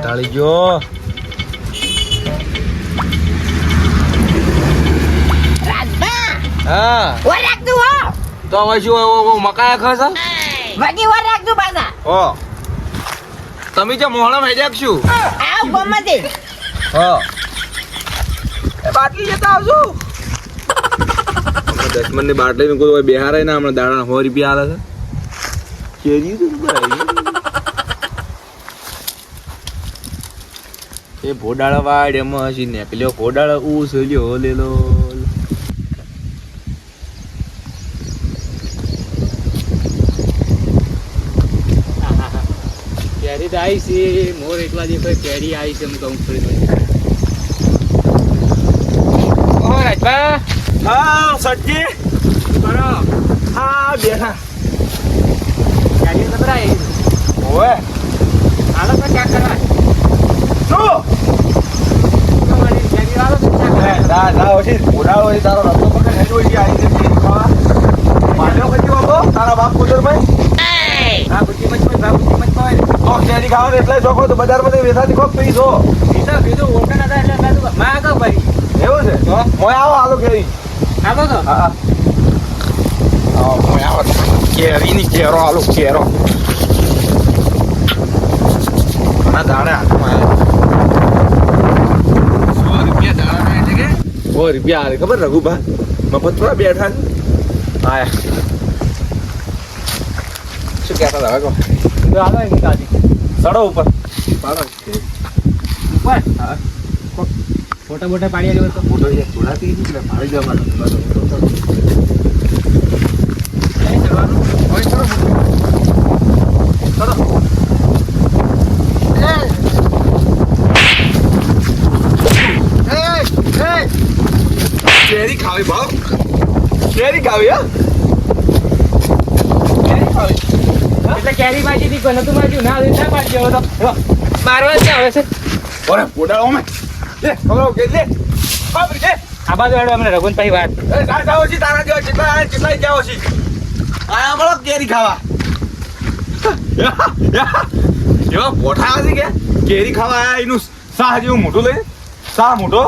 કંટાળી ગયો. હા ઓર રાખતું હો તો હવે શું મકાયા ખાશે વડી ઓર રાખતું પાછા હો તમે જે મોહળમ હેડ્યા શું આવ ગમતે હો એ બાટલી લેતા આવજો. દશમનની બાટલી નું કોઈ બિહારે ના હમણાં દાડા 100 રૂપિયા આલે છે. કેરી તો એ ભોડાળા વાડ એમાં હસી ને પેલો ભોડાળા ઉસ લ્યો લેલો કેરી તો આવી છે મોર એટલા જે કોઈ કેરી આવી છે હું કહું થોડી ઓ રાજભા હા સટજી કરો હા બેઠા કેરી તો બરાબર ઓએ હાલો તો ક્યાં કરવા શું કેરી વાળો તો ક્યાં કરવા ના ના ઓછી ભોડાળો એ તારો રસ્તો પકડ હેડો એ આવી છે કેરી ખાવા માન્યો પછી બાબો તારા બાપ કુદરભાઈ હા બુદ્ધિ મત કોઈ તો કેરી ખાવાનું એટલે શોખો તો બજારમાં વેચાતી કોક પીસો કીધું ઓળખા ના થાય એટલે માં કહું ભાઈ એવું છે તો મોય આવો હાલો કેરી આવો તો હા આવો મોય આવો કેરીની કેરો હાલો કેરો ના દાડે હાથમાં આવે 100 રૂપિયા આલે ખબર રઘુભા મફત થોડા બેઠા છે આયા શું કહેતા હતા હવે તો હાલો એમ કાજી સડો ઉપર પાડો ઉપર હા ફોટા બોટા પાડી આવ્યો તો મોટો એક થોડાથી એટલે પાડી જવાનો ચડવાનું હોય ચડો ચડો કેરી ખાવી ભાવ કેરી ખાવી હા કેરી ખાવી એટલે કેરી ભાજી થી કોને તું મારી ના ના પાડી જેવો તો મારવા જ આવે છે ઓરે પોડાળો મે લે ખબર કે લે બાપરી લે આ બાજુ હેડો અમને રઘુનભાઈ વાત એ જા જાવ છી તારા જેવા કેટલા જાવ છી આયા મળો કેરી ખાવા એવા પોઠા છે કે કેરી ખાવા આયા એનું સાહ જેવું મોટું લે સાહ મોટો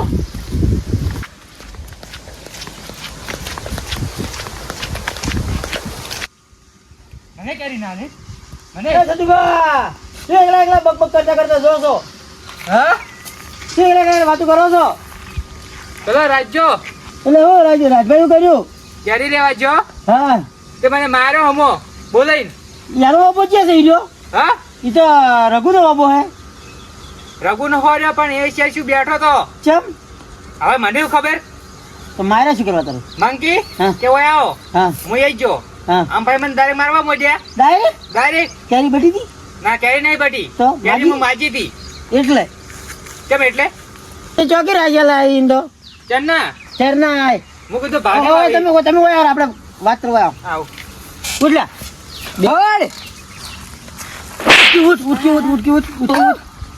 મને કેરી ના ને મને સદુભા એકલા એકલા બકબક કરતા જો છો હા એકલા એકલા વાતો કરો છો ચલો રાજ્યો એટલે હો રાજભાઈ શું કર્યું કેરી લેવા જો હા તે મને માર્યો હમો બોલાઈને યારો બાપો છે ઈડ્યો હા ઈ તો રઘુનો બાપો હે રઘુ નો હોર્યો પણ એ છે શું બેઠો તો ચમ હવે મને શું ખબર તો મારે શું કરવા તારું મંકી હા. કે ઓય આવો હા હું એ જો હા આમ ભાઈ મને તારે મારવા મોડ્યા ડાયરેક્ટ ડાયરેક્ટ કેરી બટી હતી ના કેરી નહીં બટી તો કેરી માજી? હું માજી હતી એટલે કેમ એટલે એ ચોકી રાજ્યા ઈંડો ચલ ના ચરના આય હું કીધું ભાગે ઓય આવી. તમે ઓય આપણે વાત કરવા આવો આવ ઉઠલા બોલ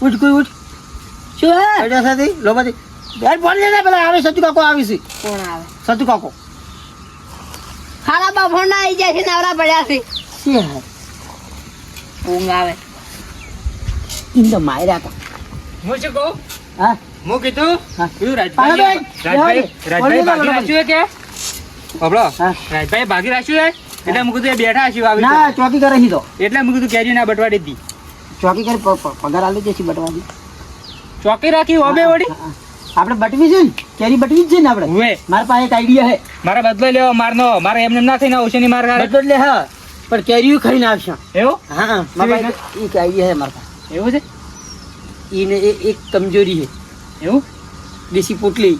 ઉઠ શું હે અડા સાથી લોબાથી યાર બોલ ને પેલા આવે સતુ કાકો આવી છે કોણ આવે સતુ કાકો ખાલા બાફોના આવી જાય છે નવરા પડ્યા છે શું હે ઊંઘ આવે ઇન્દો માયરા કા હું શું કહું હા હું કીધું હા. કીધું પાડો બેન. રાજભાઈ ભાગી રાખ્યું છે કે બાબલો હા. રાજભાઈ ભાગી રાખ્યું છે એટલે હું કીધું એ બેઠા હશે આવી ના રીતે. ચોકી કરે હીધો એટલે હું કીધું કેરી ના બટવા દીધી ચોકી કરી પગાર આલી દેસી બટવાની ચોકી રાખી ઓબે વળી આપણે બટવી છે ને કેરી બટવી જ છે ને આપણે હુએ મારા પાસે એક આઈડિયા હે મારા બદલો લેવો મારનો મારે એમને ના થઈને ઓછેની માર ગાળે. બદલો એટલે હા પણ કેરીઓ ખાઈને આવશે એવું હા મારા પાસે એક આઈડિયા હે મારા પાસે એવું છે ઈને એક કમજોરી હે એવું દેશી પોટલી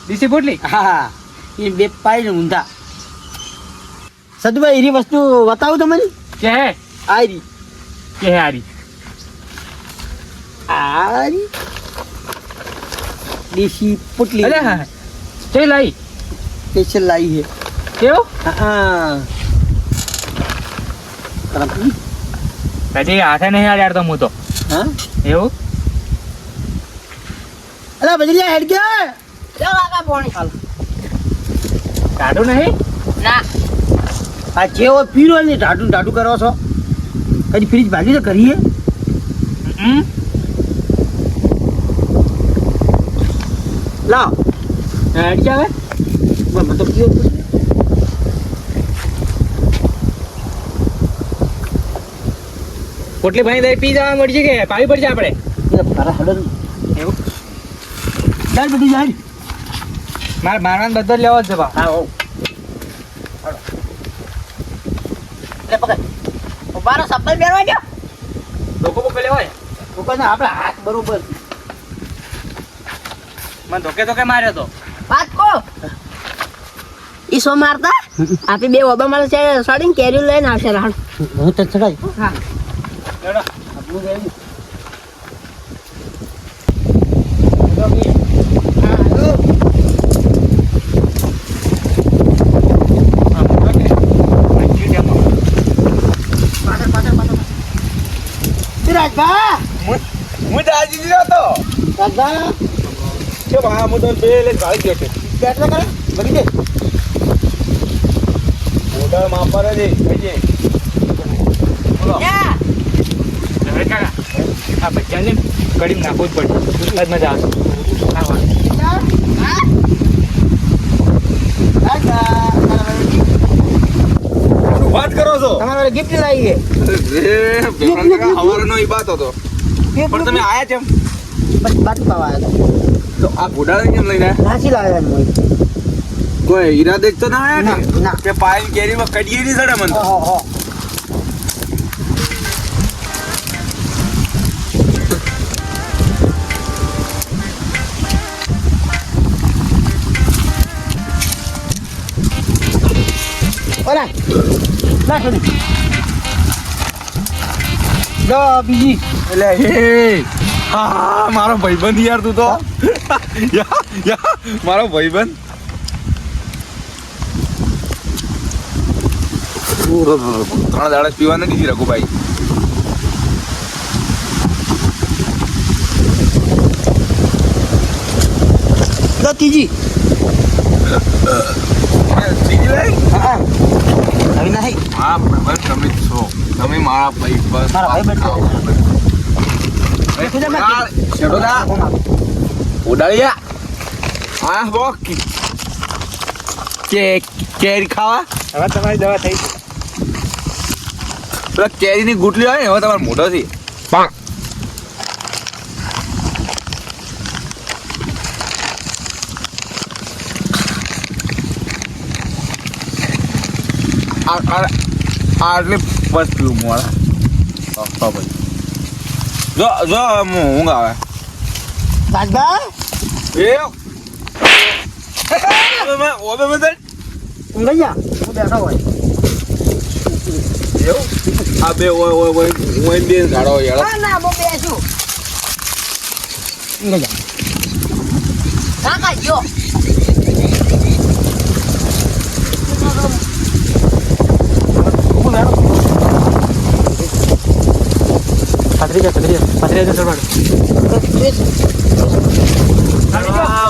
દીસી પોટલી હા હા એ બે પાય ને ઊંધા સદુભાઈ એની વસ્તુ બતાવું તમને કે હે આરી કે હે આરી આરી દેશી પોટલી અરે હા તે લાઈ સ્પેશિયલ લાઈ હે કેવું હા તરફી કદી હાથે નહીં આડ્યાર તો હું તો હા એવું અલા બજરીયા હેડ ગયા ચાલ આગા પોણી કાઢું નહીં ના આ જેવો પીરો ને ઢાઢું ઢાઢું કરો છો કદી ફ્રીજ ભાગી તો કરીએ હમ લાવ હેડી આવે મને તો પીવો જ પડશે. પોટલી ભાઈ દઈ પી જવા મળશે કે પાવી પડશે આપણે એટલે મારા હડો એવું ચાલ બધું જાય. મારે મારવાનો બધો જ લેવો જ છે બા હા હો લે પકડ. ઉભારો સપ્પલ પહેરવા જો લોકો બોકે લેવાય ઉપરને આપણા હાથ બરોબર મને ધોકે માર્યો તો વાત કો ઈ સો મારતા આપી બે ઓબા મારે છે સડીને કેરી લઈને આવશે રાણ હું તો ચડાઈ હા લેડો આપણું જાય રાજભા હું દાજી દીધો તો રાજભા કે ભા હું તો બે લે ગાળી ગયો છે બેઠા કરે બગી દે ઓર્ડર માપર જ કહીએ બોલો યા હવે કાકા આ બચ્ચાને કડી નાખવું જ પડશે જ મજા આવશે હા વાત કરો છો તમારે ગિફ્ટ લાવી હવારનો ઈ બાત હતો પણ તમે આયા કેમ બસ બાજુ પાવા આવ્યો તો આ ઘોડાને કેમ લઈને આયા? નાસી લાવ્યા મોય કોઈ ઈરાદે જ તો ના આયા ના, ના. કે પાયલ કેરીમાં કડીએ નહીં સડે મને તો. હો ઓલા ના છોડી જો બીજી એટલે હા મારો ભાઈબંધ યાર તું તો યા, મારો ભાઈબંધ ત્રણ દાડા પીવા નથી રાખો ભાઈ જો ત્રીજી ત્રીજી લઈ હા હવે નહીં હા ભાઈબંધ તમે જ છો તમે મારા ભાઈબંધ મારા ભાઈબંધ ઉડાડ્યા આ બો કેરી ખાવા હવે તમારી દવા થઈ પેલા કેરીની ગુટલી હોય ને હવે તમારે મોઢો થી આટલી બસ પીવું મારા જો જો ઊંઘ આવે રાજભા એ ઓબે મદદ ઊંઘી જા હું બેઠો હોય એવું આ બે ઓય બે ગાડો યાર ના ના હું બેસું ઊંઘી જા કાકા જો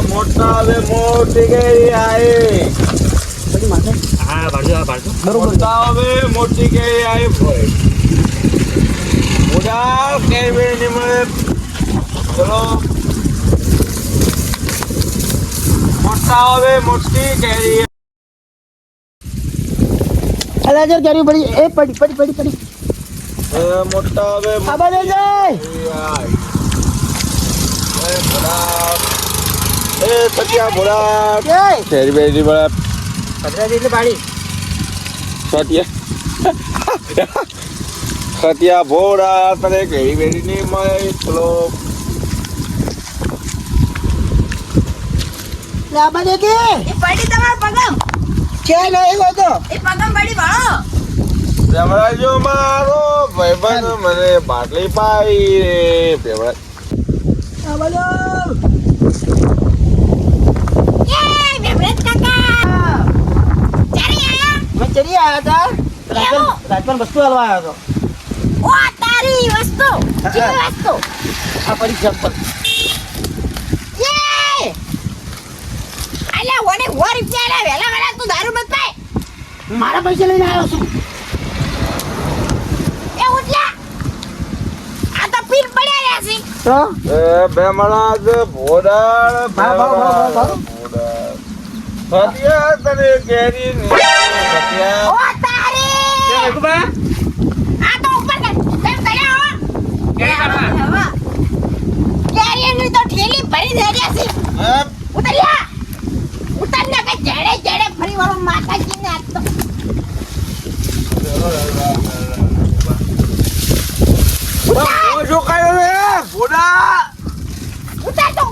મોટા હવે મોટી કેરી આઈ બધી માથે હા ભાડજો બરોબર મોટા હવે મોટી કેરી આઈ ભાઈ મોટા કેરી ને મળે ચલો મોટા હવે મોટી કેરી અલા જો કેરી પડી એ પડી મોટા હવે આબા દે જાય સત્યા ભોળા જય કેરી બેરી ભોળા પધરાજી એટલે પાડી સત્યા ભોળા તને કેરી બેરી ની મળે ચલો આબા દે કે એ પડી તમારો પગમ છે નહીં હોય તો એ પગમ પડી ભાળો જમરાજો મારો ભાઈબંધ મને બાટલી પાઈ રે પેવડા આબા દો એ બેબ્રેત કાકા ચારી આયા મેં ચડી આવ્યા હતા રાજપન વસ્તુ હાલવા આવ્યો હતો ઓ તારી વસ્તુ કેવી વસ્તુ આ પડી ચંપલ એ અલ્યા ઓને 1 રૂપિયા લે વેલા તું દારૂ મત પાય મારા પૈસા લઈને આવ્યો છું એ ઉઠ્યા આ તો પીર પડ્યા રહ્યા છે તો બે મળા જ ભોડાળ ભાવ, ભાવ, ભાવ, ભાવ. ભોડાળ. સત્યા તને કેરી ની સત્યા. ઓ તારી ભેગુબા આ તો ઉપર કર કેમ કર્યા હો કેરી કાઢવા કેરીની તો ઠેલી ભરી દે રહ્યા છે હા, ઉતર્યા ઉતરને કે જેડે જેડે ફરી વાળો માતાજીને આજ તો ઓ શું કર્યું રે ભોડા? ઉતાર તો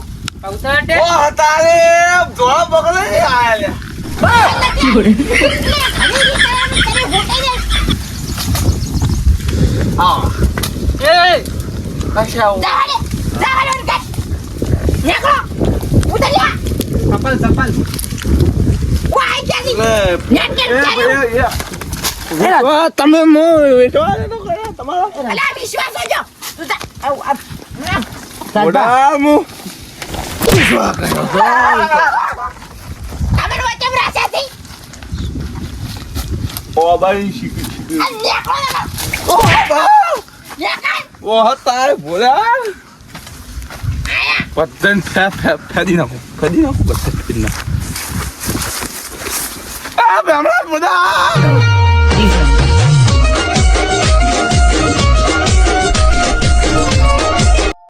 ઉતારટે ઓ હતારે ધોળા પકડે ને આયા લે. હા એ કશાઓ સપલ સપલ તમે મો વેચવા દે તો કરે તમારો ભોડા મુ વિશ્વાસ કર્યો તો. ઓ ભાઈ શીખી શીખી. ઓ હતારે ભોડા પતન ફેદી નાખો બતન ફેદી નાખો. આ બેમડા ભોડા